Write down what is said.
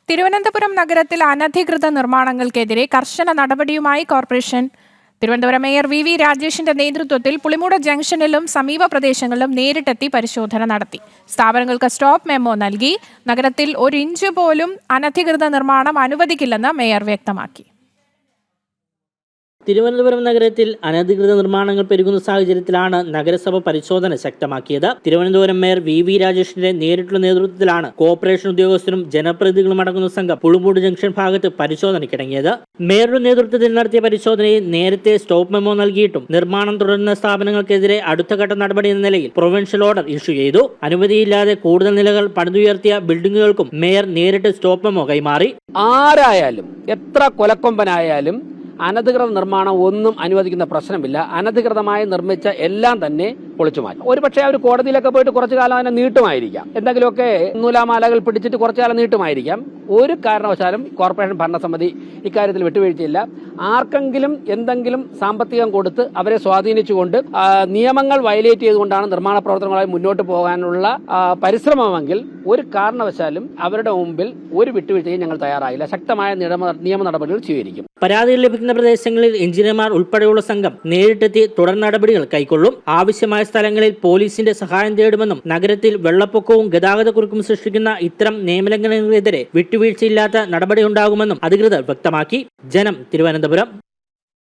തിരുവനന്തപുരം നഗരത്തിൽ അനധികൃത നിർമ്മാണങ്ങൾക്കെതിരെ കർശന നടപടിയുമായി കോർപ്പറേഷൻ. തിരുവനന്തപുരം മേയർ വി രാജേഷിന്റെ നേതൃത്വത്തിൽ പുളിമൂട് ജംഗ്ഷനിലും സമീപ പ്രദേശങ്ങളിലും നേരിട്ടെത്തി പരിശോധന നടത്തി. സ്ഥാപനങ്ങൾക്ക് സ്റ്റോപ്പ് മെമ്മോ നൽകി. നഗരത്തിൽ 1 ഇഞ്ച് പോലും അനധികൃത നിർമ്മാണം അനുവദിക്കില്ലെന്ന് മേയർ വ്യക്തമാക്കി. തിരുവനന്തപുരം നഗരത്തിൽ അനധികൃത നിർമ്മാണങ്ങൾ പെരുകുന്ന സാഹചര്യത്തിലാണ് നഗരസഭ പരിശോധന ശക്തമാക്കിയത്. തിരുവനന്തപുരം മേയർ വി രാജേഷിന്റെ നേരിട്ടുള്ള നേതൃത്വത്തിലാണ് കോർപ്പറേഷൻ ഉദ്യോഗസ്ഥരും ജനപ്രതിനിധികളും അടങ്ങുന്ന സംഘം പുളിമൂട് ജംഗ്ഷൻ ഭാഗത്ത് പരിശോധനയ്ക്കിറങ്ങിയത്. മേയറുടെ നേതൃത്വത്തിൽ നടത്തിയ പരിശോധനയിൽ നേരത്തെ സ്റ്റോപ്പ് മെമ്മോ നൽകിയിട്ടും നിർമ്മാണം തുടരുന്ന സ്ഥാപനങ്ങൾക്കെതിരെ അടുത്ത ഘട്ട നടപടി എന്ന നിലയിൽ പ്രൊവിൻഷ്യൽ ഓർഡർ ഇഷ്യൂ ചെയ്തു. അനുമതിയില്ലാതെ കൂടുതൽ നിലകൾ പണിതുയർത്തിയ ബിൽഡിംഗുകൾക്കും മേയർ നേരിട്ട് സ്റ്റോപ്പ് മെമ്മോ കൈമാറി. ആരായാലും എത്ര കൊലക്കൊമ്പനായാലും അനധികൃത നിർമ്മാണം ഒന്നും അനുവദിക്കുന്ന പ്രശ്നമില്ല. അനധികൃതമായി നിർമ്മിച്ച എല്ലാം തന്നെ പൊളിച്ചു മാറ്റും. ഒരുപക്ഷെ അവർ കോടതിയിലൊക്കെ പോയിട്ട് കുറച്ചു കാലം അതിനെ നീട്ടുമായിരിക്കാം, എന്തെങ്കിലുമൊക്കെ നൂലാമാലകൾ പിടിച്ചിട്ട് കുറച്ചു കാലം നീട്ടുമായിരിക്കാം. ഒരു കാരണവശാലും കോർപ്പറേഷൻ ഭരണസമിതി ഇക്കാര്യത്തിൽ വിട്ടുവീഴ്ചയില്ല. ആർക്കെങ്കിലും എന്തെങ്കിലും സാമ്പത്തികം കൊടുത്ത് അവരെ സ്വാധീനിച്ചുകൊണ്ട് നിയമങ്ങൾ വയലേറ്റ് ചെയ്തുകൊണ്ടാണ് നിർമ്മാണ പ്രവർത്തനങ്ങളുമായി മുന്നോട്ട് പോകാനുള്ള പരിശ്രമമെങ്കിൽ ഒരു കാരണവശാലും അവരുടെ മുമ്പിൽ ഒരു വിട്ടുവീഴ്ചയും ഞങ്ങൾ തയ്യാറായില്ല. ശക്തമായ നിയമ നടപടികൾ സ്വീകരിക്കും. പരാതികൾ ലഭിക്കുന്ന പ്രദേശങ്ങളിൽ എഞ്ചിനീയർമാർ ഉൾപ്പെടെയുള്ള സംഘം നേരിട്ടെത്തി തുടർ നടപടികൾ കൈക്കൊള്ളും. ആവശ്യമായ സ്ഥലങ്ങളിൽ പോലീസിന്റെ സഹായം തേടുമെന്നും നഗരത്തിൽ വെള്ളപ്പൊക്കവും ഗതാഗതക്കുരുക്കും സൃഷ്ടിക്കുന്ന ഇത്തരം നിയമലംഘനങ്ങൾക്കെതിരെ വിട്ടുവീഴ്ചയില്ലാത്ത നടപടി ഉണ്ടാകുമെന്നും അധികൃതർ വ്യക്തമാക്കി. ജനം, തിരുവനന്തപുരം.